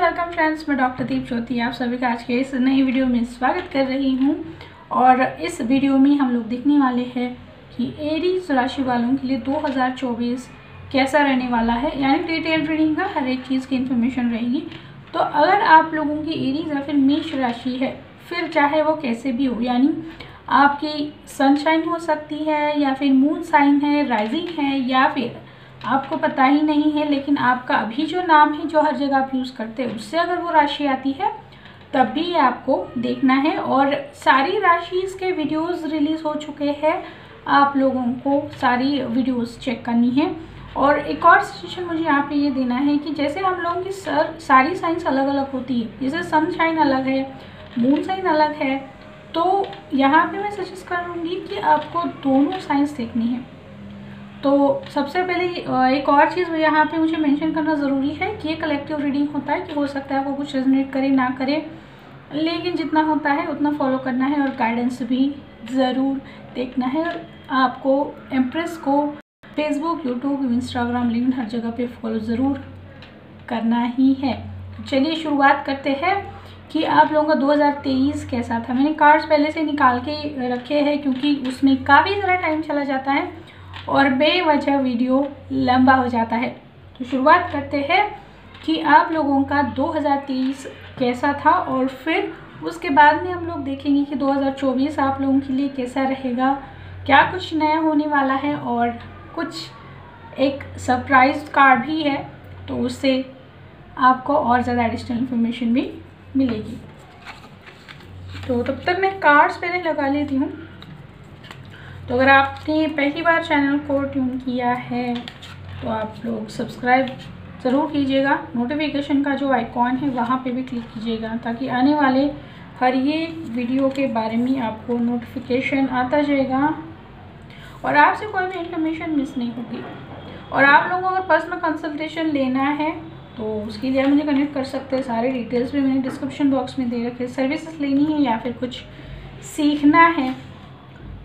Welcome friends, मैं doctor दीप ज्योति आप सभी का आज के इस नई वीडियो में स्वागत कर रही हूं। और इस वीडियो में हम लोग देखने वाले हैं कि एरीज राशि वालों के लिए 2024 कैसा रहने वाला है, यानी डिटेल रीडिंग का हर एक चीज़ की इन्फॉर्मेशन रहेगी। तो अगर आप लोगों की एरीज या फिर मेष राशि है, फिर चाहे वो कैसे भी हो, यानी आपकी सनशाइन हो सकती है या फिर मून साइन है, राइजिंग है, या फिर आपको पता ही नहीं है लेकिन आपका अभी जो नाम है जो हर जगह आप यूज़ करते हैं उससे अगर वो राशि आती है तब भी आपको देखना है। और सारी राशि के वीडियोस रिलीज़ हो चुके हैं, आप लोगों को सारी वीडियोस चेक करनी है। और एक और सजेशन मुझे यहाँ पे ये देना है कि जैसे हम लोगों की सारी साइंस अलग अलग होती है, जैसे सनशाइन अलग है, मून साइन अलग है, तो यहाँ पे मैं सजेस्ट करूँगी कि आपको दोनों साइंस देखनी है। तो सबसे पहले एक और चीज़ यहाँ पे मुझे मेंशन करना ज़रूरी है कि ये कलेक्टिव रीडिंग होता है, कि हो सकता है आपको कुछ रेजोनेट करे ना करे, लेकिन जितना होता है उतना फॉलो करना है और गाइडेंस भी ज़रूर देखना है। और आपको एम्प्रेस को फेसबुक, यूट्यूब, इंस्टाग्राम, लिंक्डइन हर जगह पे फॉलो ज़रूर करना ही है। चलिए शुरुआत करते हैं कि आप लोगों का 2023 कैसा था। मैंने कार्ड्स पहले से निकाल के रखे हैं क्योंकि उसमें काफ़ी ज़्यादा टाइम चला जाता है और बेवजह वीडियो लंबा हो जाता है। तो शुरुआत करते हैं कि आप लोगों का 2023 कैसा था और फिर उसके बाद में हम लोग देखेंगे कि 2024 आप लोगों के लिए कैसा रहेगा, क्या कुछ नया होने वाला है और कुछ एक सरप्राइज कार्ड भी है, तो उससे आपको और ज़्यादा एडिशनल इन्फॉर्मेशन भी मिलेगी। तो तब तक मैं कार्ड्स पहले लगा लेती हूँ। तो अगर आपने पहली बार चैनल को ट्यून किया है तो आप लोग सब्सक्राइब ज़रूर कीजिएगा, नोटिफिकेशन का जो आइकॉन है वहाँ पे भी क्लिक कीजिएगा ताकि आने वाले हर ये वीडियो के बारे में आपको नोटिफिकेशन आता जाएगा और आपसे कोई भी इन्फॉर्मेशन मिस नहीं होगी। और आप लोगों को अगर पर्सनल कंसल्टेशन लेना है तो उसके लिए आप मुझे कनेक्ट कर सकते हैं। सारे डिटेल्स भी मैंने डिस्क्रिप्शन बॉक्स में दे रखे। सर्विसेज लेनी है या फिर कुछ सीखना है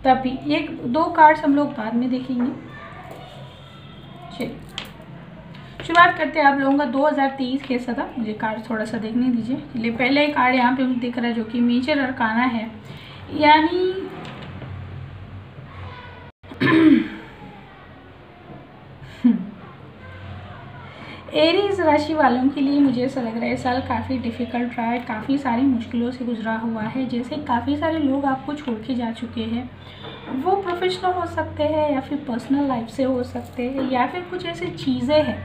तभी। एक दो कार्ड्स हम लोग बाद में देखेंगे। चलिए शुरुआत करते हैं। आप लोगों का 2023 कैसा था, मुझे कार्ड थोड़ा सा देखने दीजिए। चलिए पहले एक कार्ड यहाँ पे मुझे दिख रहा है जो कि मेजर अरकाना है, यानी एरीज राशि वालों के लिए मुझे ऐसा लग रहा है साल काफ़ी डिफ़िकल्ट रहा है, काफ़ी सारी मुश्किलों से गुजरा हुआ है। जैसे काफ़ी सारे लोग आपको छोड़ के जा चुके हैं, वो प्रोफेशनल हो सकते हैं या फिर पर्सनल लाइफ से हो सकते हैं, या फिर कुछ ऐसी चीज़ें हैं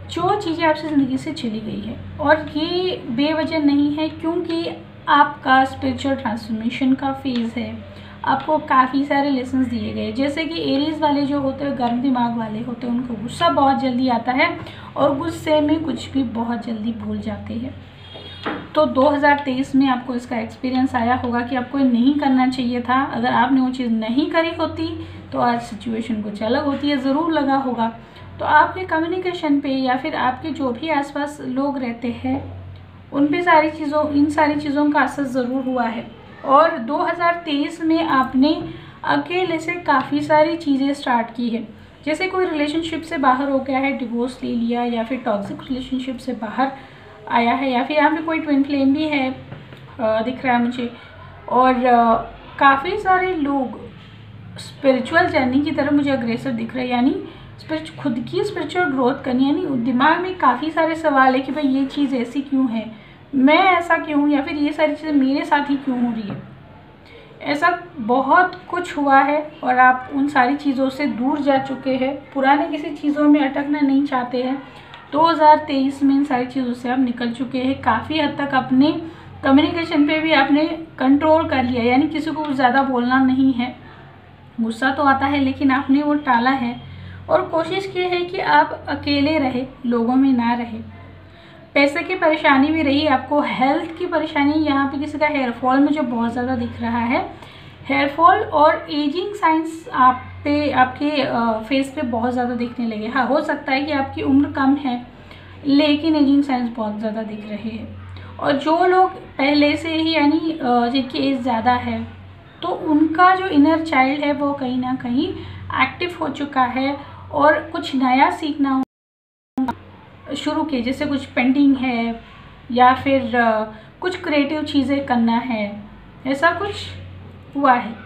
जो चीज़ें आपसे ज़िंदगी से चली गई है। और ये बेवजह नहीं है, क्योंकि आपका स्पिरिचुअल ट्रांसफॉर्मेशन का फेज़ है। आपको काफ़ी सारे लेसन्स दिए गए। जैसे कि एरीज वाले जो होते हैं गर्म दिमाग वाले होते हैं, उनको गुस्सा बहुत जल्दी आता है और गुस्से में कुछ भी बहुत जल्दी भूल जाते हैं। तो 2023 में आपको इसका एक्सपीरियंस आया होगा कि आपको नहीं करना चाहिए था। अगर आपने वो चीज़ नहीं करी होती तो आज सिचुएशन कुछ अलग होती है, ज़रूर लगा होगा। तो आपके कम्युनिकेशन पे या फिर आपके जो भी आसपास लोग रहते हैं उन पे इन सारी चीज़ों का असर ज़रूर हुआ है। और 2023 में आपने अकेले से काफ़ी सारी चीज़ें स्टार्ट की है। जैसे कोई रिलेशनशिप से बाहर हो गया है, डिवोर्स ले लिया, या फिर टॉक्सिक रिलेशनशिप से बाहर आया है, या फिर यहाँ पे कोई ट्विन फ्लेम भी है दिख रहा है मुझे। और काफ़ी सारे लोग स्पिरिचुअल जर्नी की तरफ मुझे अग्रेसर दिख रहे हैं, यानी खुद की स्पिरिचुअल ग्रोथ करनी। यानी दिमाग में काफ़ी सारे सवाल है कि भाई ये चीज़ ऐसी क्यों है, मैं ऐसा क्यों हूँ, या फिर ये सारी चीज़ें मेरे साथ ही क्यों हो रही है। ऐसा बहुत कुछ हुआ है और आप उन सारी चीज़ों से दूर जा चुके हैं, पुराने किसी चीज़ों में अटकना नहीं चाहते हैं। 2023 में इन सारी चीज़ों से आप निकल चुके हैं। काफ़ी हद तक अपने कम्युनिकेशन पे भी आपने कंट्रोल कर लिया, यानी किसी को ज़्यादा बोलना नहीं है। गुस्सा तो आता है लेकिन आपने वो टाला है और कोशिश की है कि आप अकेले रहे, लोगों में ना रहे। पैसे की परेशानी भी रही आपको, हेल्थ की परेशानी। यहाँ पे किसी का हेयर फॉल मुझे बहुत ज़्यादा दिख रहा है, हेयर फॉल और एजिंग साइंस आपके फेस पे बहुत ज़्यादा दिखने लगे। हाँ, हो सकता है कि आपकी उम्र कम है लेकिन एजिंग साइंस बहुत ज़्यादा दिख रहे हैं। और जो लोग पहले से ही यानी जिनकी एज ज़्यादा है तो उनका जो इनर चाइल्ड है वो कहीं ना कहीं एक्टिव हो चुका है और कुछ नया सीखना शुरू किए, जैसे कुछ पेंटिंग है या फिर कुछ क्रिएटिव चीज़ें करना है, ऐसा कुछ हुआ है।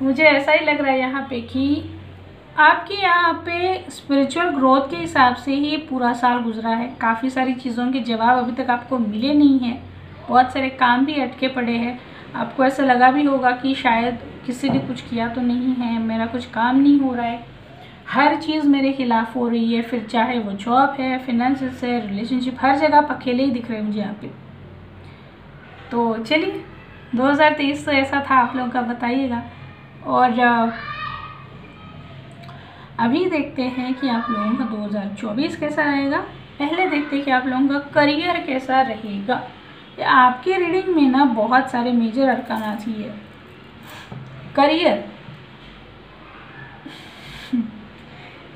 मुझे ऐसा ही लग रहा है यहाँ पे कि आपके यहाँ पे स्पिरिचुअल ग्रोथ के हिसाब से ही पूरा साल गुजरा है। काफ़ी सारी चीज़ों के जवाब अभी तक आपको मिले नहीं हैं, बहुत सारे काम भी अटके पड़े हैं। आपको ऐसा लगा भी होगा कि शायद किसी ने कुछ किया तो नहीं है, मेरा कुछ काम नहीं हो रहा है, हर चीज़ मेरे खिलाफ हो रही है, फिर चाहे वो जॉब है, फिनेंसेस है, रिलेशनशिप, हर जगह आप अकेले ही दिख रहे हैं मुझे यहाँ पे। तो चलिए 2023 तो ऐसा था आप लोगों का, बताइएगा। और अभी देखते हैं कि आप लोगों का 2024 कैसा रहेगा। पहले देखते हैं कि आप लोगों का करियर कैसा रहेगा। आपकी रीडिंग में ना बहुत सारे मेजर अरकान आती है। करियर,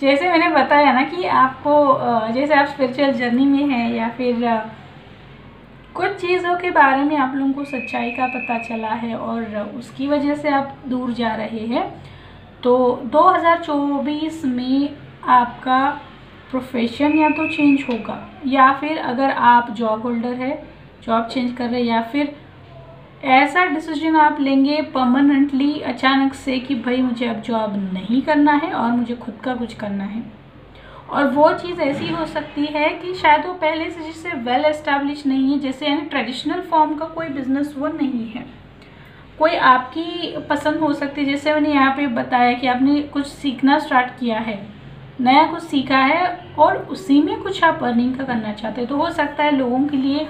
जैसे मैंने बताया ना कि आपको जैसे आप स्पिरिचुअल जर्नी में हैं या फिर कुछ चीज़ों के बारे में आप लोगों को सच्चाई का पता चला है और उसकी वजह से आप दूर जा रहे हैं, तो 2024 में आपका प्रोफेशन या तो चेंज होगा, या फिर अगर आप जॉब होल्डर है, जॉब चेंज कर रहे हैं, या फिर ऐसा डिसीजन आप लेंगे परमानेंटली अचानक से कि भाई मुझे अब जॉब नहीं करना है और मुझे खुद का कुछ करना है। और वो चीज़ ऐसी हो सकती है कि शायद वो पहले से जिससे वेल एस्टैब्लिश नहीं है, जैसे यानी ट्रेडिशनल फॉर्म का कोई बिजनेस वो नहीं है, कोई आपकी पसंद हो सकती है। जैसे मैंने यहाँ पे बताया कि आपने कुछ सीखना स्टार्ट किया है, नया कुछ सीखा है और उसी में कुछ आप अर्निंग का करना चाहते हैं, तो हो सकता है लोगों के लिए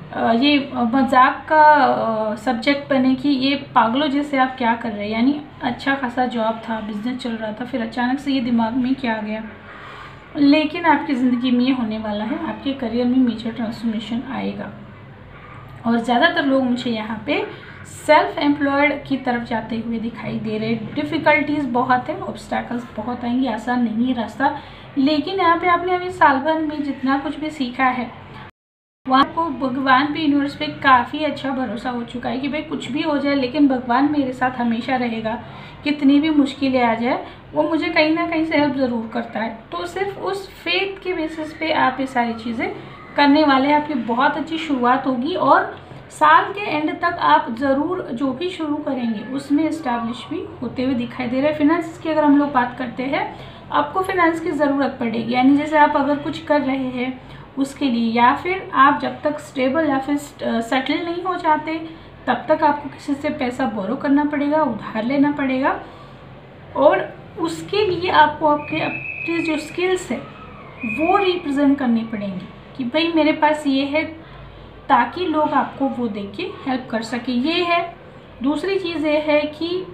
ये मजाक का सब्जेक्ट बने कि ये पागलों जैसे आप क्या कर रहे हैं। यानी अच्छा खासा जॉब था, बिजनेस चल रहा था, फिर अचानक से ये दिमाग में क्या आ गया। लेकिन आपकी ज़िंदगी में ये होने वाला है, आपके करियर में मेजर ट्रांसफॉर्मेशन आएगा। और ज़्यादातर लोग मुझे यहाँ पे सेल्फ एम्प्लॉयड की तरफ जाते हुए दिखाई दे रहे। डिफ़िकल्टीज़ बहुत है, ऑब्स्टैकल्स बहुत आएंगे, आसान नहीं रास्ता। लेकिन यहाँ पे आपने अभी साल भर में जितना कुछ भी सीखा है, वहाँ को भगवान पे, यूनिवर्स पे काफ़ी अच्छा भरोसा हो चुका है कि भाई कुछ भी हो जाए लेकिन भगवान मेरे साथ हमेशा रहेगा। कितनी भी मुश्किलें आ जाए वो मुझे कहीं ना कहीं से हेल्प ज़रूर करता है। तो सिर्फ उस फेथ के बेसिस पे आप ये सारी चीज़ें करने वाले हैं। आपकी बहुत अच्छी शुरुआत होगी और साल के एंड तक आप ज़रूर जो भी शुरू करेंगे उसमें इस्टेब्लिश भी होते हुए दिखाई दे रहे हैं। फिनेंस की अगर हम लोग बात करते हैं, आपको फिनेंस की ज़रूरत पड़ेगी। यानी जैसे आप अगर कुछ कर रहे हैं उसके लिए, या फिर आप जब तक स्टेबल या फिर सेटल नहीं हो जाते तब तक आपको किसी से पैसा बोरो करना पड़ेगा, उधार लेना पड़ेगा। और उसके लिए आपको अपनी जो स्किल्स है वो रिप्रेजेंट करनी पड़ेंगी कि भाई मेरे पास ये है, ताकि लोग आपको वो देख के हेल्प कर सके। ये है। दूसरी चीज़ ये है कि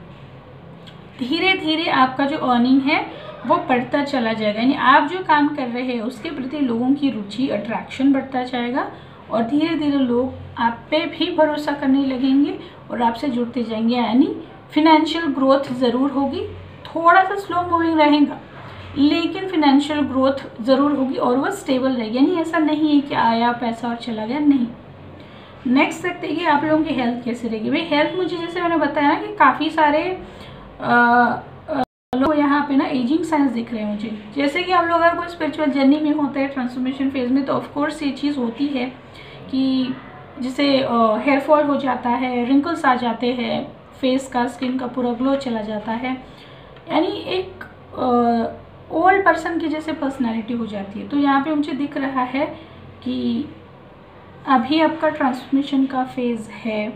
धीरे धीरे आपका जो अर्निंग है वो बढ़ता चला जाएगा। यानी आप जो काम कर रहे हैं उसके प्रति लोगों की रुचि, अट्रैक्शन बढ़ता जाएगा और धीरे धीरे लोग आप पे भी भरोसा करने लगेंगे और आपसे जुड़ते जाएंगे। यानी फिनेंशियल ग्रोथ ज़रूर होगी, थोड़ा सा स्लो मूविंग रहेगा लेकिन फिनेंशियल ग्रोथ ज़रूर होगी और वह स्टेबल रहेगी। यानी ऐसा नहीं है कि आया पैसा और चला गया, नहीं। नेक्स्ट देखते हैं कि आप लोगों की हेल्थ कैसे रहेगी। भाई हेल्थ, मुझे जैसे मैंने बताया कि काफ़ी सारे लोग यहाँ पे ना एजिंग साइंस दिख रहे हैं मुझे। जैसे कि हम लोग अगर कोई स्पिरिचुअल जर्नी में होते हैं, ट्रांसफॉर्मेशन फेज में, तो ऑफ कोर्स ये चीज़ होती है कि जैसे हेयर फॉल हो जाता है, रिंकल्स आ जाते हैं, फेस का, स्किन का पूरा ग्लो चला जाता है। यानी एक ओल्ड पर्सन की जैसे पर्सनैलिटी हो जाती है। तो यहाँ पे मुझे दिख रहा है कि अभी आपका ट्रांसफॉर्मेशन का फेज़ है,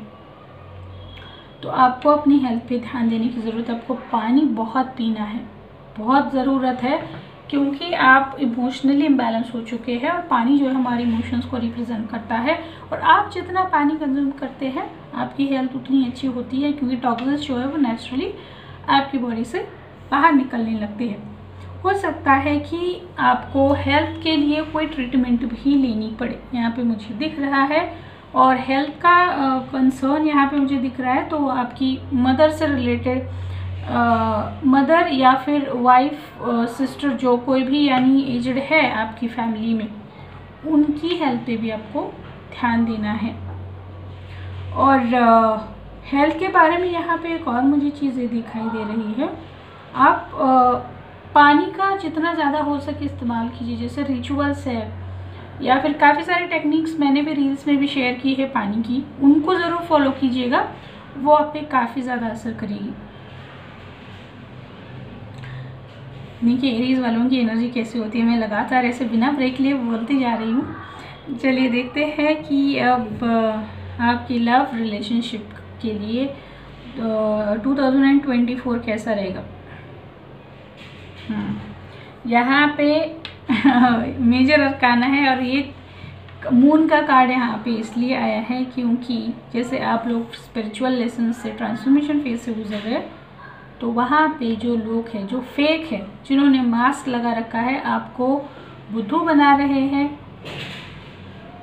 तो आपको अपनी हेल्थ पे ध्यान देने की ज़रूरत है। आपको पानी बहुत पीना है, बहुत ज़रूरत है, क्योंकि आप इमोशनली इम्बैलेंस हो चुके हैं और पानी जो है हमारे इमोशंस को रिप्रेजेंट करता है। और आप जितना पानी कंज्यूम करते हैं आपकी हेल्थ उतनी अच्छी होती है, क्योंकि टॉक्सिन्स जो है वो नेचुरली आपकी बॉडी से बाहर निकलने लगते हैं। हो सकता है कि आपको हेल्थ के लिए कोई ट्रीटमेंट भी लेनी पड़े, यहाँ पे मुझे दिख रहा है। और हेल्थ का कंसर्न यहाँ पे मुझे दिख रहा है, तो आपकी मदर से रिलेटेड, मदर या फिर वाइफ, सिस्टर, जो कोई भी यानी एजड है आपकी फैमिली में, उनकी हेल्थ पे भी आपको ध्यान देना है। और हेल्थ के बारे में यहाँ पे एक और मुझे चीज़ें दिखाई दे रही है। आप पानी का जितना ज़्यादा हो सके इस्तेमाल कीजिए। जैसे रिचुअल्स है या फिर काफ़ी सारी टेक्निक्स मैंने भी रील्स में भी शेयर की है पानी की, उनको ज़रूर फॉलो कीजिएगा, वो आप पे काफ़ी ज़्यादा असर करेगी। देखिए एरीज वालों की एनर्जी कैसी होती है, मैं लगातार ऐसे बिना ब्रेक लिए बोलती जा रही हूँ। चलिए देखते हैं कि अब आपकी लव रिलेशनशिप के लिए 2024 कैसा रहेगा। यहाँ पे मेजर अरकाना है और ये मून का कार्ड यहाँ पे इसलिए आया है क्योंकि जैसे आप लोग स्पिरिचुअल लेसन से ट्रांसफॉर्मेशन फेज से गुजर रहे, तो वहाँ पे जो लोग हैं जो फेक है, जिन्होंने मास्क लगा रखा है, आपको बुद्धू बना रहे हैं,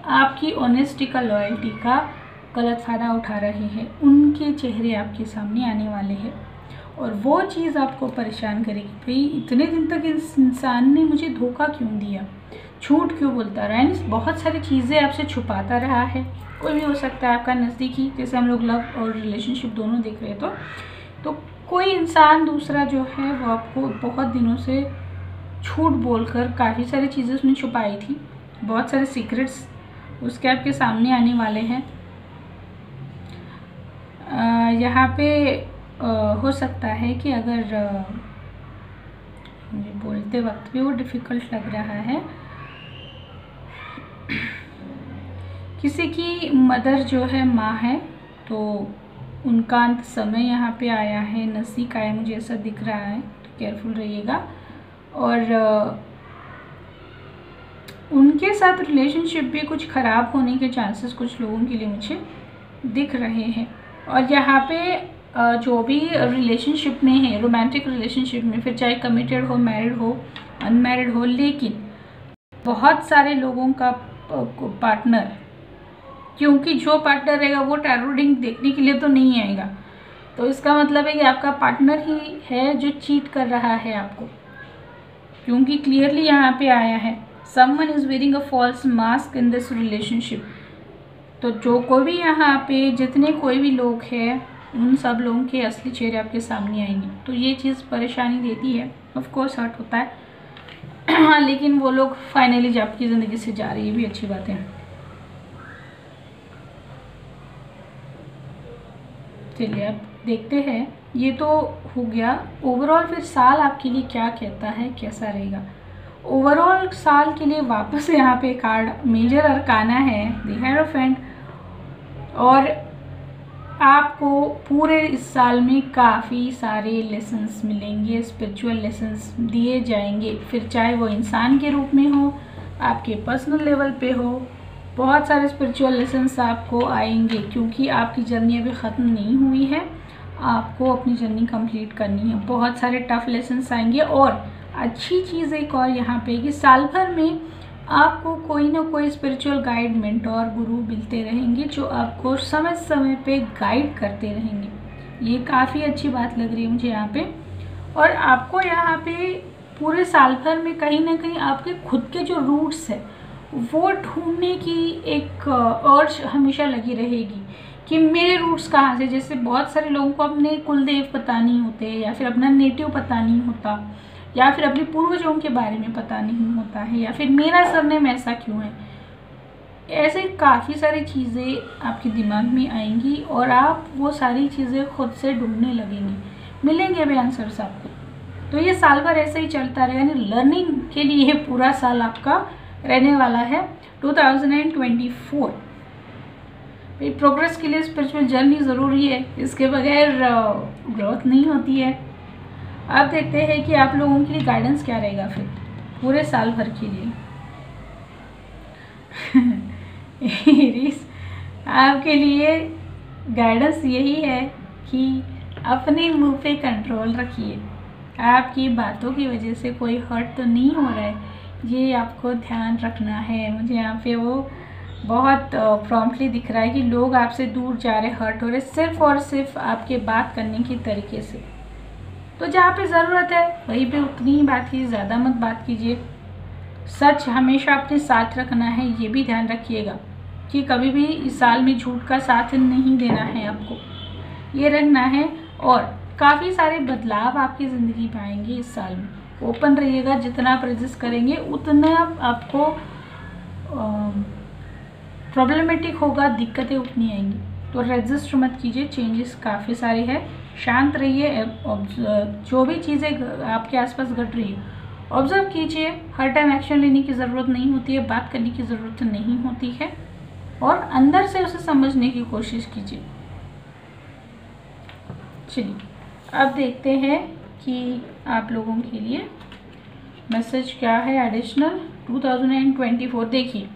आपकी ऑनेस्टी का, लॉयल्टी का गलत फ़ायदा उठा रहे हैं, उनके चेहरे आपके सामने आने वाले हैं और वो चीज़ आपको परेशान करेगी। भाई इतने दिन तक इस इंसान ने मुझे धोखा क्यों दिया, झूठ क्यों बोलता रहा, यानी बहुत सारी चीज़ें आपसे छुपाता रहा है। कोई भी हो सकता है आपका नज़दीकी, जैसे हम लोग लव और रिलेशनशिप दोनों देख रहे हैं तो कोई इंसान दूसरा जो है वो आपको बहुत दिनों से झूठ बोलकर काफ़ी सारी चीज़ें उसने छुपाई थी, बहुत सारे सीक्रेट्स उसके आपके सामने आने वाले हैं। यहाँ पे हो सकता है कि अगर मुझे बोलते वक्त भी वो डिफ़िकल्ट लग रहा है, किसी की मदर जो है माँ है तो उनका अंत समय यहाँ पे आया है, नज़दीक आया, मुझे ऐसा दिख रहा है, तो केयरफुल रहिएगा। और उनके साथ रिलेशनशिप भी कुछ ख़राब होने के चांसेस कुछ लोगों के लिए मुझे दिख रहे हैं। और यहाँ पे जो भी रिलेशनशिप में है, रोमांटिक रिलेशनशिप में, फिर चाहे कमिटेड हो, मैरिड हो, अनमैरिड हो, लेकिन बहुत सारे लोगों का पार्टनर, क्योंकि जो पार्टनर रहेगा वो टैरो रीडिंग देखने के लिए तो नहीं आएगा, तो इसका मतलब है कि आपका पार्टनर ही है जो चीट कर रहा है आपको, क्योंकि क्लियरली यहाँ पे आया है someone is wearing a false mask in this relationship. तो जो कोई भी यहाँ पे जितने कोई भी लोग हैं उन सब लोगों के असली चेहरे आपके सामने आएंगे, तो ये चीज़ परेशानी देती है, ऑफ कोर्स हर्ट होता है लेकिन वो लोग फाइनली जब आपकी ज़िंदगी से जा रही है, भी अच्छी बात है। चलिए अब देखते हैं, ये तो हो गया ओवरऑल, फिर साल आपके लिए क्या कहता है, कैसा रहेगा। ओवरऑल साल के लिए वापस यहाँ पे कार्ड मेजर अरकाना है, द हेरोफेंट, और आपको पूरे इस साल में काफ़ी सारे लेसन्स मिलेंगे, स्पिरिचुअल लेसन्स दिए जाएंगे, फिर चाहे वो इंसान के रूप में हो, आपके पर्सनल लेवल पे हो, बहुत सारे स्पिरिचुअल लेसन्स आपको आएंगे, क्योंकि आपकी जर्नी अभी ख़त्म नहीं हुई है, आपको अपनी जर्नी कंप्लीट करनी है। बहुत सारे टफ लेसन्स आएंगे और अच्छी चीज़ एक और यहाँ पे कि साल भर में आपको कोई ना कोई स्पिरिचुअल गाइड, मेंटोर, गुरु मिलते रहेंगे जो आपको समय समय पे गाइड करते रहेंगे। ये काफ़ी अच्छी बात लग रही है मुझे यहाँ पे। और आपको यहाँ पे पूरे साल भर में कहीं ना कहीं आपके खुद के जो रूट्स है वो ढूंढने की एक अर्ज हमेशा लगी रहेगी कि मेरे रूट्स कहाँ से। जैसे बहुत सारे लोगों को अपने कुलदेव पता नहीं होते, या फिर अपना नेटिव पता नहीं होता, या फिर अपने पूर्वजों के बारे में पता नहीं होता है, या फिर मेरा सरनेम ऐसा क्यों है। ऐसे काफ़ी सारी चीज़ें आपके दिमाग में आएंगी और आप वो सारी चीज़ें खुद से ढूंढने लगेंगे, मिलेंगे भी आंसर्स आपको। तो ये साल भर ऐसे ही चलता रहेगा, यानी लर्निंग के लिए पूरा साल आपका रहने वाला है 2024। प्रोग्रेस के लिए स्पिरिचुअल जर्नी ज़रूरी है, इसके बगैर ग्रोथ नहीं होती है। अब देखते हैं कि आप लोगों के लिए गाइडेंस क्या रहेगा फिर पूरे साल भर के लिए। एरीज, आपके लिए गाइडेंस यही है कि अपने मुंह पे कंट्रोल रखिए। आपकी बातों की वजह से कोई हर्ट तो नहीं हो रहा है, ये आपको ध्यान रखना है। मुझे यहाँ पे वो बहुत प्रॉम्प्टली दिख रहा है कि लोग आपसे दूर जा रहे, हर्ट हो रहे, सिर्फ और सिर्फ आपके बात करने के तरीके से। तो जहाँ पे ज़रूरत है वहीं पे उतनी ही बात कीजिए, ज़्यादा मत बात कीजिए। सच हमेशा अपने साथ रखना है, ये भी ध्यान रखिएगा कि कभी भी इस साल में झूठ का साथ नहीं देना है, आपको ये रखना है। और काफ़ी सारे बदलाव आपकी ज़िंदगी में आएंगे इस साल में। ओपन रहिएगा। जितना आप रेजिस्ट करेंगे उतना आपको प्रॉब्लमेटिक होगा, दिक्कतें उतनी आएंगी। तो रेजिस्ट मत कीजिए, चेंजेस काफ़ी सारे हैं। शांत रहिए, जो भी चीज़ें आपके आसपास घट रही है ऑब्जर्व कीजिए। हर टाइम एक्शन लेने की ज़रूरत नहीं होती है, बात करने की ज़रूरत नहीं होती है, और अंदर से उसे समझने की कोशिश कीजिए। चलिए अब देखते हैं कि आप लोगों के लिए मैसेज क्या है एडिशनल 2024। देखिए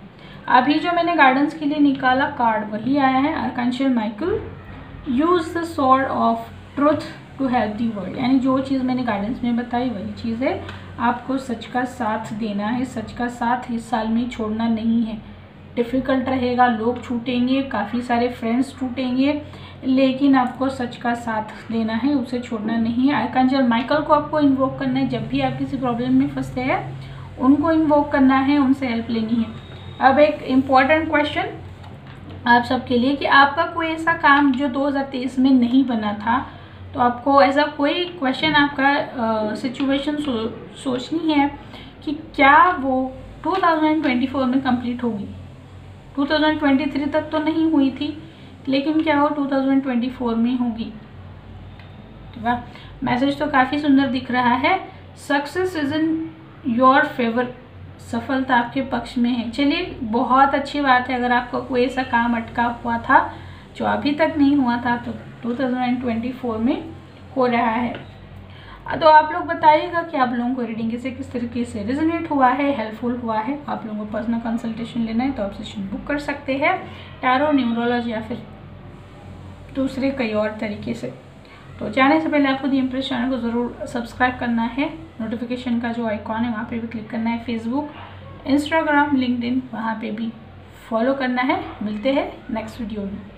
अभी जो मैंने गाइडेंस के लिए निकाला कार्ड वही आया है, archangel Michael, use the sword of truth to help the world. यानी जो चीज़ मैंने गाइडेंस में बताई वही चीज़ है। आपको सच का साथ देना है, सच का साथ इस साल में छोड़ना नहीं है। डिफ़िकल्ट रहेगा, लोग छूटेंगे, काफ़ी सारे फ्रेंड्स छूटेंगे, लेकिन आपको सच का साथ देना है, उसे छोड़ना नहीं है। आर्कैंजल माइकल को आपको इन्वोक करना है। जब भी आप किसी प्रॉब्लम में फंसते हैं उनको इन्वोक करना है, उनसे हेल्प लेनी है। अब एक इम्पॉर्टेंट क्वेश्चन आप सबके लिए कि आपका कोई ऐसा काम जो 2023 में नहीं बना था, तो आपको ऐसा कोई क्वेश्चन, आपका सिचुएशन सोचनी है कि क्या वो 2024 में कंप्लीट होगी। 2023 तक तो नहीं हुई थी, लेकिन क्या वो 2024 में होगी। ठीक है, मैसेज तो काफ़ी सुंदर दिख रहा है। Success is in your favour, सफलता आपके पक्ष में है। चलिए बहुत अच्छी बात है। अगर आपका कोई ऐसा काम अटका हुआ था जो अभी तक नहीं हुआ था, तो 2024 में हो रहा है। तो आप लोग बताइएगा कि आप लोगों को रीडिंग से किस तरीके से रेजोनेट हुआ है, हेल्पफुल हुआ है। आप लोगों को पर्सनल कंसल्टेशन लेना है तो आप सेशन बुक कर सकते हैं, टैरो, न्यूमरोलॉजी या फिर दूसरे कई और तरीके से। तो जाने से पहले आपको दी इम्प्रेस चैनल को ज़रूर सब्सक्राइब करना है, नोटिफिकेशन का जो आइकॉन है वहाँ पे भी क्लिक करना है, फेसबुक, इंस्टाग्राम, लिंक्डइन वहाँ पे भी फॉलो करना है। मिलते हैं नेक्स्ट वीडियो में।